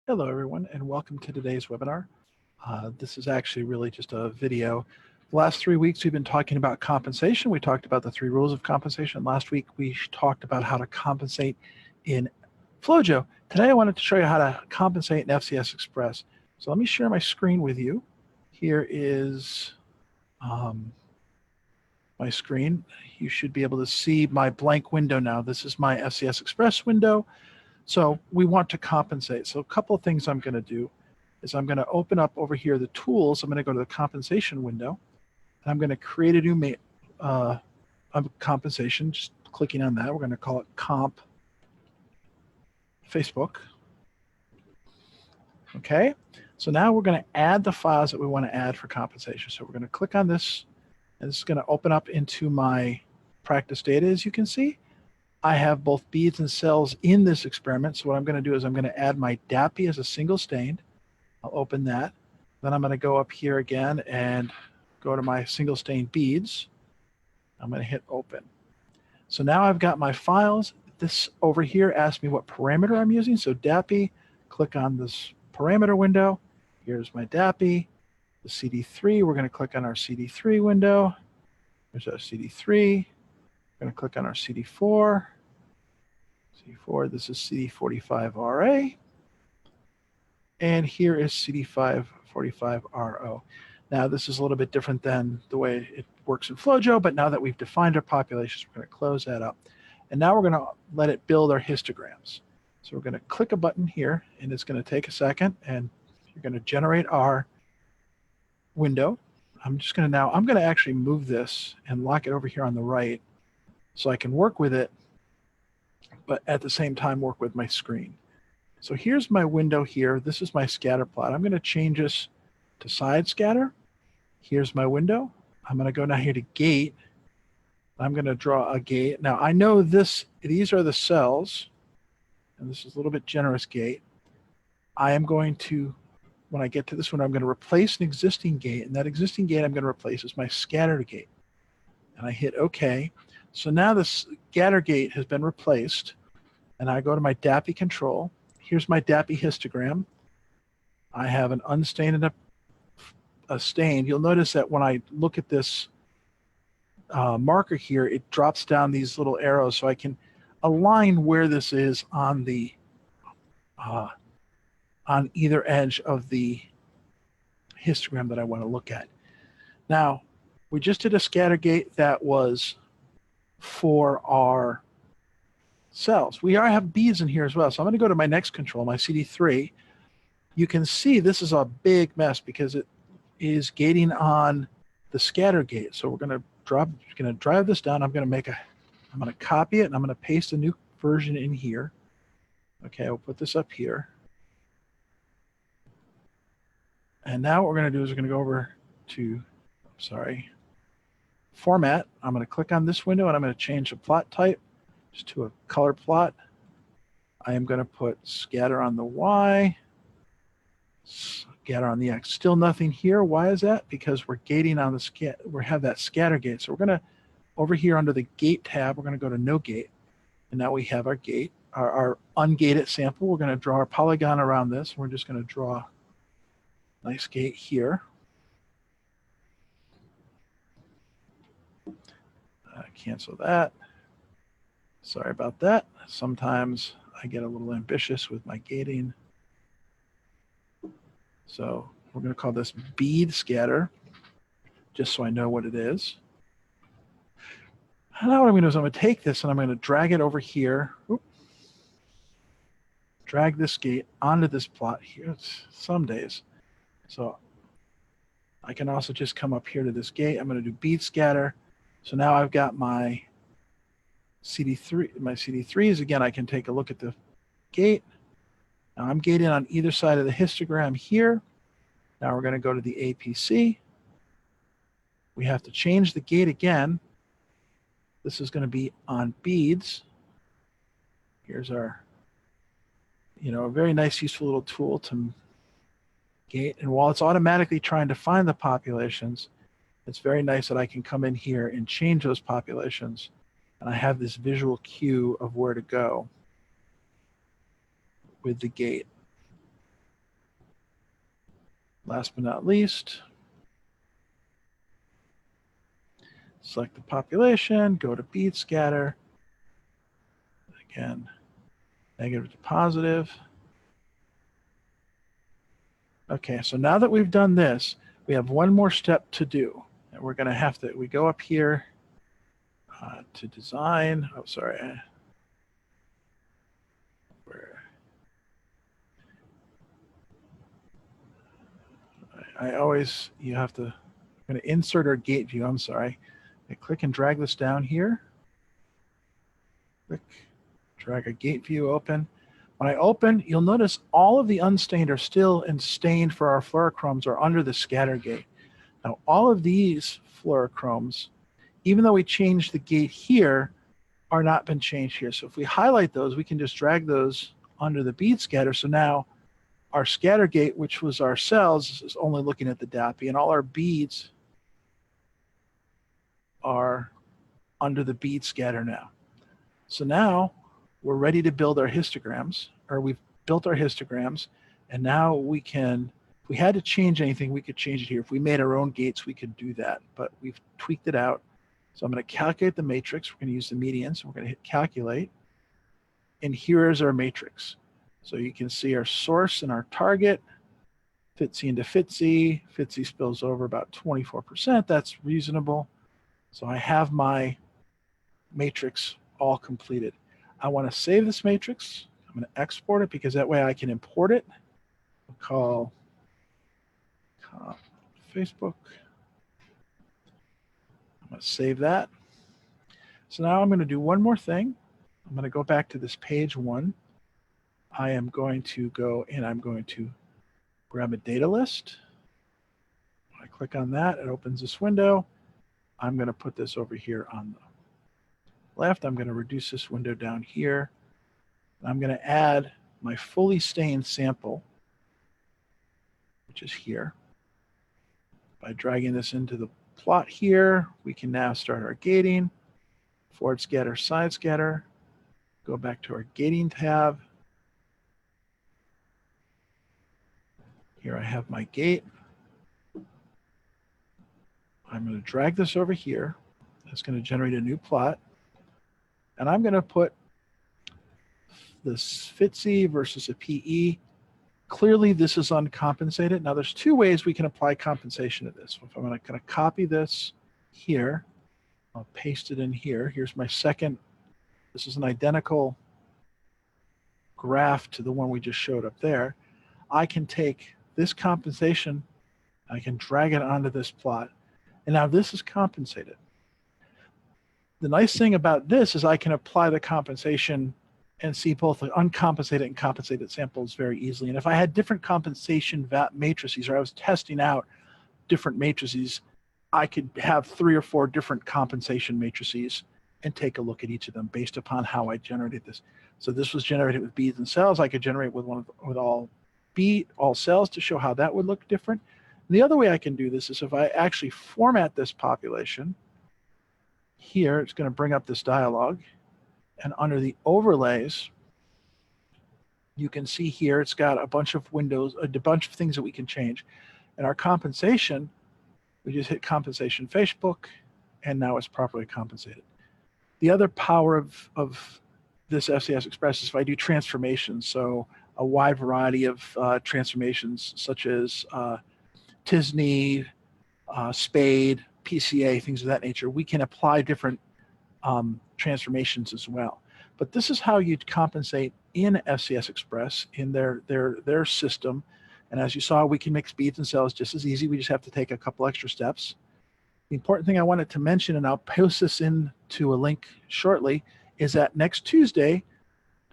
Hello, everyone, and welcome to today's webinar. This is actually really just a video. The last 3 weeks, we've been talking about compensation. We talked about the 3 rules of compensation. Last week, we talked about how to compensate in FlowJo. Today, I wanted to show you how to compensate in FCS Express. So let me share my screen with you. Here is my screen. You should be able to see my blank window now. This is my FCS Express window. So we want to compensate. So a couple of things I'm going to do is I'm going to open up over here the tools. I'm going to go to the compensation window. And I'm going to create a new compensation. Just clicking on that. We're going to call it Comp Facebook. Okay. So now we're going to add the files that we want to add for compensation. So we're going to click on this. And this is going to open up into my practice data, as you can see. I have both beads and cells in this experiment. So what I'm going to do is I'm going to add my DAPI as a single stain. I'll open that. Then I'm going to go up here again and go to my single stain beads. I'm going to hit open. So now I've got my files. This over here asks me what parameter I'm using. So DAPI, click on this parameter window. Here's my DAPI. The CD3, we're going to click on our CD3 window. There's our CD3. We're going to click on our CD4. CD4, this is CD45RA. And here is CD545RO. Now, this is a little bit different than the way it works in FlowJo, but now that we've defined our populations, we're going to close that up. And now we're going to let it build our histograms. So we're going to click a button here, and it's going to take a second, and you're going to generate our window. I'm going to actually move this and lock it over here on the right so I can work with it, but at the same time work with my screen. So here's my window here. This is my scatter plot. I'm going to change this to side scatter. Here's my window. I'm going to go down here to gate. I'm going to draw a gate. Now I know these are the cells, and this is a little bit generous gate. I am going to, when I get to this one, I'm going to replace an existing gate, and that existing gate I'm going to replace is my scatter gate. And I hit OK. So now this scatter gate has been replaced, and I go to my DAPI control. Here's my DAPI histogram. I have an unstained and a stained. You'll notice that when I look at this marker here, it drops down these little arrows so I can align where this is on the on either edge of the histogram that I want to look at. Now, we just did a scatter gate that was for our cells. We have beads in here as well. So I'm going to go to my next control, my CD3. You can see this is a big mess because it is gating on the scatter gate. So we're going to drive this down. I'm going to copy it, and I'm going to paste a new version in here. Okay, I'll put this up here. And now what we're going to do is we're going to go over to, format. I'm going to click on this window, and I'm going to change the plot type just to a color plot. I am going to put scatter on the Y, scatter on the X. Still nothing here. Why is that? Because we're gating on the we have that scatter gate. So we're going to, over here under the gate tab, we're going to go to no gate. And now we have our gate, our ungated sample. We're going to draw our polygon around this. We're just going to draw a nice gate here. Cancel that. Sorry about that. Sometimes I get a little ambitious with my gating. So we're going to call this bead scatter, just so I know what it is. And now what I'm going to do is I'm going to take this and I'm going to drag it over here. Drag this gate onto this plot here. It's some days. So I can also just come up here to this gate. I'm going to do bead scatter. So now I've got my CD3. My CD3s, again, I can take a look at the gate. Now I'm gated on either side of the histogram here. Now we're going to go to the APC. We have to change the gate again. This is going to be on beads. Here's our, a very nice, useful little tool to gate. And while it's automatically trying to find the populations, it's very nice that I can come in here and change those populations. And I have this visual cue of where to go with the gate. Last but not least, select the population, go to bead scatter. Again, negative to positive. Okay, so now that we've done this, we have one more step to do. And we're going to have to, we go up here to design. Oh, sorry. I always, you have to, I'm going to insert our gate view. I'm sorry. I click and drag this down here. Click, drag a gate view open. When I open, you'll notice all of the unstained are still and stained for our fluorochromes are under the scatter gate. Now, all of these fluorochromes, even though we changed the gate here, are not been changed here. So if we highlight those, we can just drag those under the bead scatter. So now our scatter gate, which was our cells, is only looking at the DAPI, and all our beads are under the bead scatter now. So now we're ready to build our histograms, or we've built our histograms, and now we can, if we had to change anything, we could change it here. If we made our own gates, we could do that, but we've tweaked it out. So I'm going to calculate the matrix. We're going to use the median, so we're going to hit calculate, and here is our matrix. So you can see our source and our target, FCSE into FCSE. FCSE spills over about 24%. That's reasonable. So I have my matrix all completed. I want to save this matrix. I'm going to export it because that way I can import it. We'll call Facebook. I'm going to save that. So now I'm going to do one more thing. I'm going to go back to this page one. I am going to go and I'm going to grab a data list. When I click on that, it opens this window. I'm going to put this over here on the left. I'm going to reduce this window down here. I'm going to add my fully stained sample, which is here. By dragging this into the plot here, we can now start our gating. Forward scatter, side scatter. Go back to our gating tab. Here I have my gate. I'm going to drag this over here. That's going to generate a new plot. And I'm going to put this FCSE versus a PE. Clearly, this is uncompensated. Now, there's two ways we can apply compensation to this. If I'm going to copy this here, I'll paste it in here. Here's my second. This is an identical graph to the one we just showed up there. I can take this compensation, I can drag it onto this plot, and now this is compensated. The nice thing about this is I can apply the compensation and see both the uncompensated and compensated samples very easily. And if I had different compensation matrices, or I was testing out different matrices, I could have 3 or 4 different compensation matrices and take a look at each of them based upon how I generated this. So this was generated with beads and cells. I could generate with all cells to show how that would look different. And the other way I can do this is if I actually format this population, here it's going to bring up this dialog, and under the overlays, you can see here it's got a bunch of windows, a bunch of things that we can change. And our compensation, we just hit compensation Facebook, and now it's properly compensated. The other power of this FCS Express is if I do transformations, so a wide variety of transformations such as Tisney, Spade, PCA, things of that nature, we can apply different transformations as well. But this is how you'd compensate in FCS Express in their system. And as you saw, we can mix beads and cells just as easy. We just have to take a couple extra steps. The important thing I wanted to mention, and I'll post this into a link shortly, is that next Tuesday,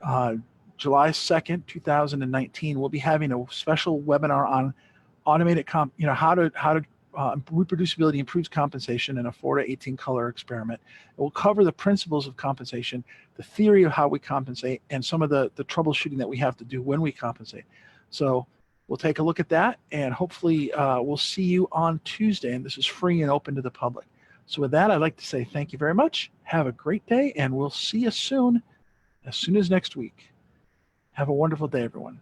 July 2nd, 2019, we'll be having a special webinar on automated how to reproducibility improves compensation in a 4 to 18 color experiment. It will cover the principles of compensation, the theory of how we compensate, and some of the troubleshooting that we have to do when we compensate. So we'll take a look at that, and hopefully we'll see you on Tuesday, and this is free and open to the public. So with that, I'd like to say thank you very much. Have a great day, and we'll see you soon, as soon as next week. Have a wonderful day, everyone.